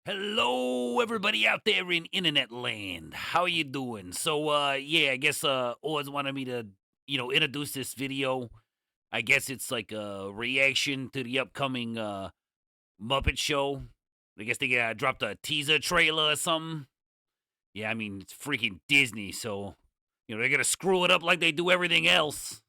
Hello, everybody out there in internet land. How you doing? I guess Ords wanted me to, introduce this video. I guess it's like a reaction to the upcoming Muppet show. I guess they dropped a teaser trailer or something. Yeah, I mean it's freaking Disney, so they're gonna screw it up like they do everything else.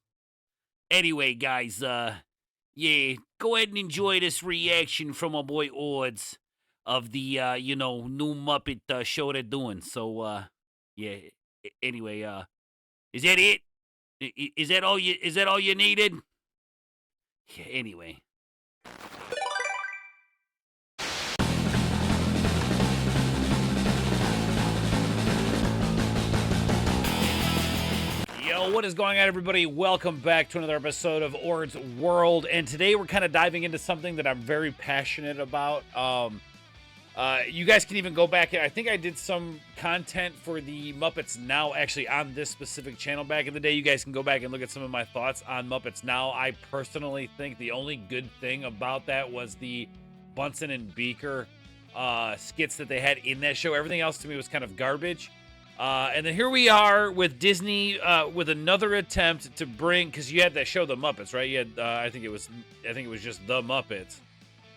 Anyway, guys, yeah, go ahead and enjoy this reaction from my boy Ords of the new Muppet show they're doing. Yeah. Anyway, is that it? Is that all you needed? Yeah, anyway. Yo, what is going on, everybody? Welcome back to another episode of Ords World, and today we're kind of diving into something that I'm very passionate about. You guys can even go back. I think I did some content for the Muppets Now, actually, on this specific channel back in the day. You guys can go back and look at some of my thoughts on Muppets Now. I personally think the only good thing about that was the Bunsen and Beaker skits that they had in that show. Everything else to me was kind of garbage. And then here we are with Disney with another attempt to bring, because you had that show, The Muppets, right? You had, I think it was just The Muppets.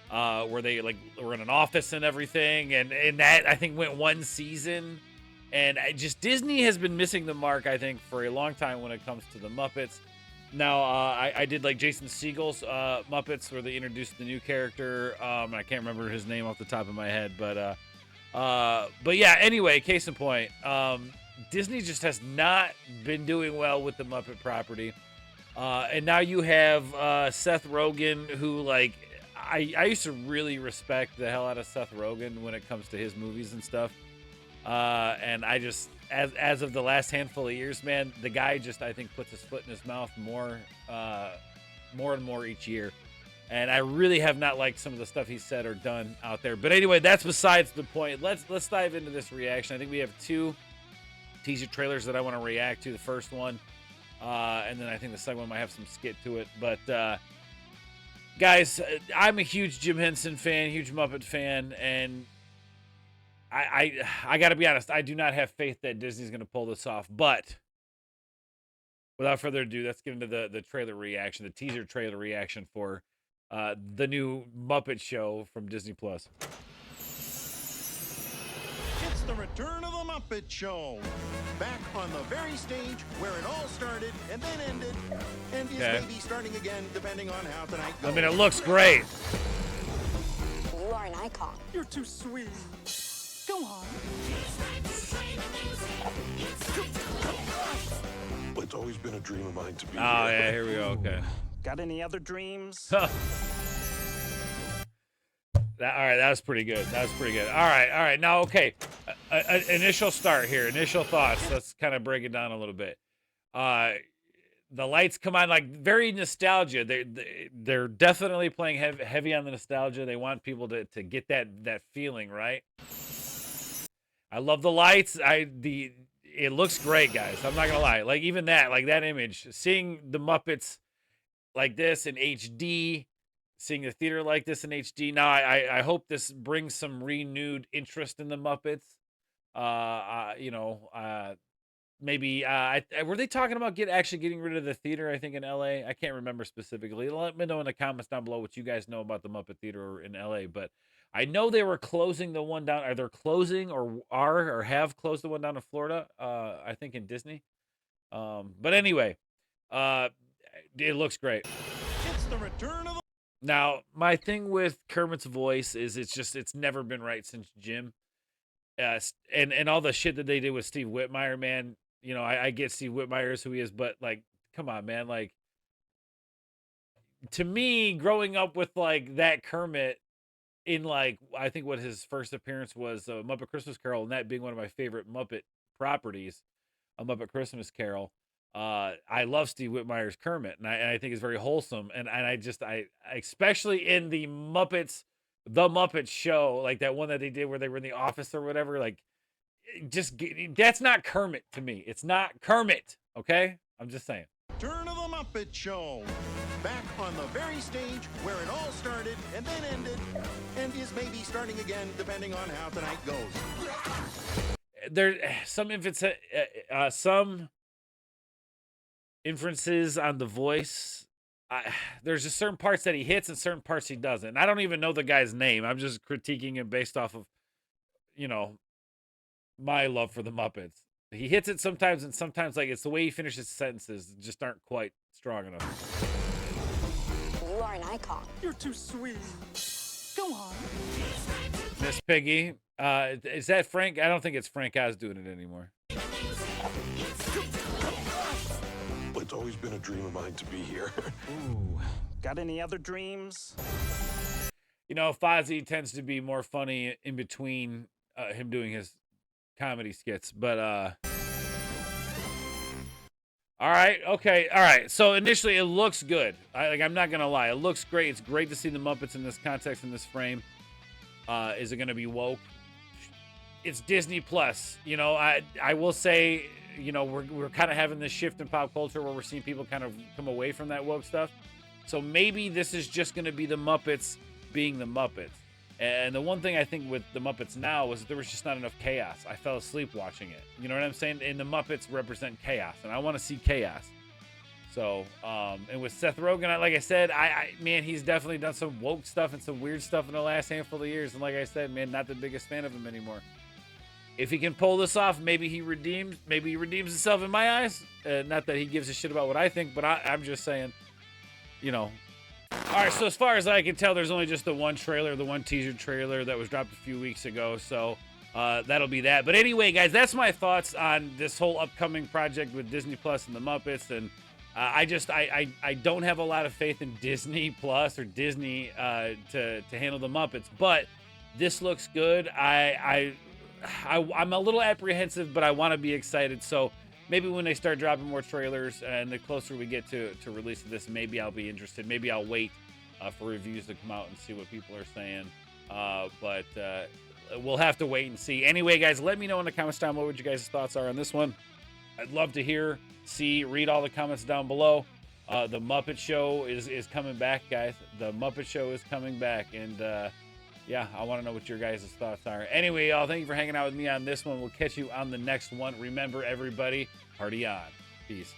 Where they were in an office and everything, and that I think went one season, and Disney has been missing the mark, I think, for a long time when it comes to the Muppets. Now I did like Jason Segel's Muppets, where they introduced the new character. I can't remember his name off the top of my head, but yeah. Anyway, case in point, Disney just has not been doing well with the Muppet property, and now you have Seth Rogen, who I used to really respect the hell out of Seth Rogen when it comes to his movies and stuff. And I just, as of the last handful of years, man, the guy just, I think, puts his foot in his mouth more and more each year. And I really have not liked some of the stuff he said or done out there. But anyway, that's besides the point. Let's dive into this reaction. I think we have two teaser trailers that I want to react to. The first one, and then I think the second one might have some skit to it. But guys, I'm a huge Jim Henson fan, huge Muppet fan, and I got to be honest, I do not have faith that Disney's going to pull this off. But without further ado, let's get into the trailer reaction, the teaser trailer reaction for the new Muppet show from Disney Plus. It's the return of the Muppet Show. Back on the very stage where it all started and then ended, and is maybe starting again, depending on how tonight goes. I mean, it looks great. You are an icon. You're too sweet. Go on. It's always been a dream of mine to be Oh, here. yeah, here we go. Okay. Got any other dreams? All right, that was pretty good. All right. Now, okay, initial start here. Initial thoughts. Let's kind of break it down a little bit. The lights come on, like very nostalgia. They're definitely playing heavy on the nostalgia. They want people to get that feeling, right? I love the lights. It looks great, guys. I'm not gonna lie. Like even that image, seeing the Muppets like this in HD. Seeing the theater like this in HD. Now, I hope this brings some renewed interest in the Muppets. Maybe were they talking about actually getting rid of the theater? I think in LA. I can't remember specifically. Let me know in the comments down below what you guys know about the Muppet Theater in LA. But I know they were closing the one down. Either closing or have closed the one down in Florida. I think in Disney. But anyway, it looks great. It's the return of the... Now, my thing with Kermit's voice is it's never been right since Jim. And all the shit that they did with Steve Whitmire, man. I get Steve Whitmire is who he is, but come on, man. To me, growing up with that Kermit in I think what his first appearance was, Muppet Christmas Carol, and that being one of my favorite Muppet properties, A Muppet Christmas Carol. I love Steve Whitmire's Kermit, and I think it's very wholesome. And I especially in the Muppets, the Muppet Show, like that one that they did where they were in the office or whatever. That's not Kermit to me. It's not Kermit. Okay, I'm just saying. Return of the Muppet Show. Back on the very stage where it all started and then ended, and is maybe starting again depending on how tonight goes. There some inferences on the voice. There's just certain parts that he hits and certain parts he doesn't. And I don't even know the guy's name. I'm just critiquing him based off of, you know, my love for the Muppets. He hits it sometimes, and sometimes, like, it's the way he finishes sentences just aren't quite strong enough. You are an icon. You're too sweet. Go on. Miss Piggy. Is that Frank? I don't think it's Frank Oz doing it anymore. It's always been a dream of mine to be here. Ooh, got any other dreams? You know, Fozzie tends to be more funny in between him doing his comedy skits, but all right, okay, all right. So initially, it looks good. I'm not gonna lie, it looks great. It's great to see the Muppets in this context, in this frame. Is it gonna be woke? It's Disney Plus. You know, I will say, you know, we're kind of having this shift in pop culture where we're seeing people kind of come away from that woke stuff. So maybe this is just gonna be the Muppets being the Muppets. And the one thing I think with the Muppets now is that there was just not enough chaos. I fell asleep watching it. You know what I'm saying? And the Muppets represent chaos, and I want to see chaos. So, and with Seth Rogen, like I said, man, he's definitely done some woke stuff and some weird stuff in the last handful of years. And like I said, man, not the biggest fan of him anymore. If he can pull this off, maybe he redeems himself in my eyes. Not that he gives a shit about what I think, but I'm just saying, you know. All right, so as far as I can tell, there's only just the one teaser trailer that was dropped a few weeks ago. So that'll be that. But anyway, guys, that's my thoughts on this whole upcoming project with Disney Plus and the Muppets. And I don't have a lot of faith in Disney Plus or Disney to handle the Muppets. But this looks good. I'm a little apprehensive, but I want to be excited. So maybe when they start dropping more trailers and the closer we get to release of this, maybe I'll be interested. Maybe I'll wait for reviews to come out and see what people are saying. But we'll have to wait and see. Anyway, guys, let me know in the comments down below what you guys' thoughts are on this one. I'd love to hear, read all the comments down below. The Muppet Show is coming back, guys. The Muppet Show is coming back. And yeah, I want to know what your guys' thoughts are. Anyway, y'all, thank you for hanging out with me on this one. We'll catch you on the next one. Remember, everybody, party on. Peace.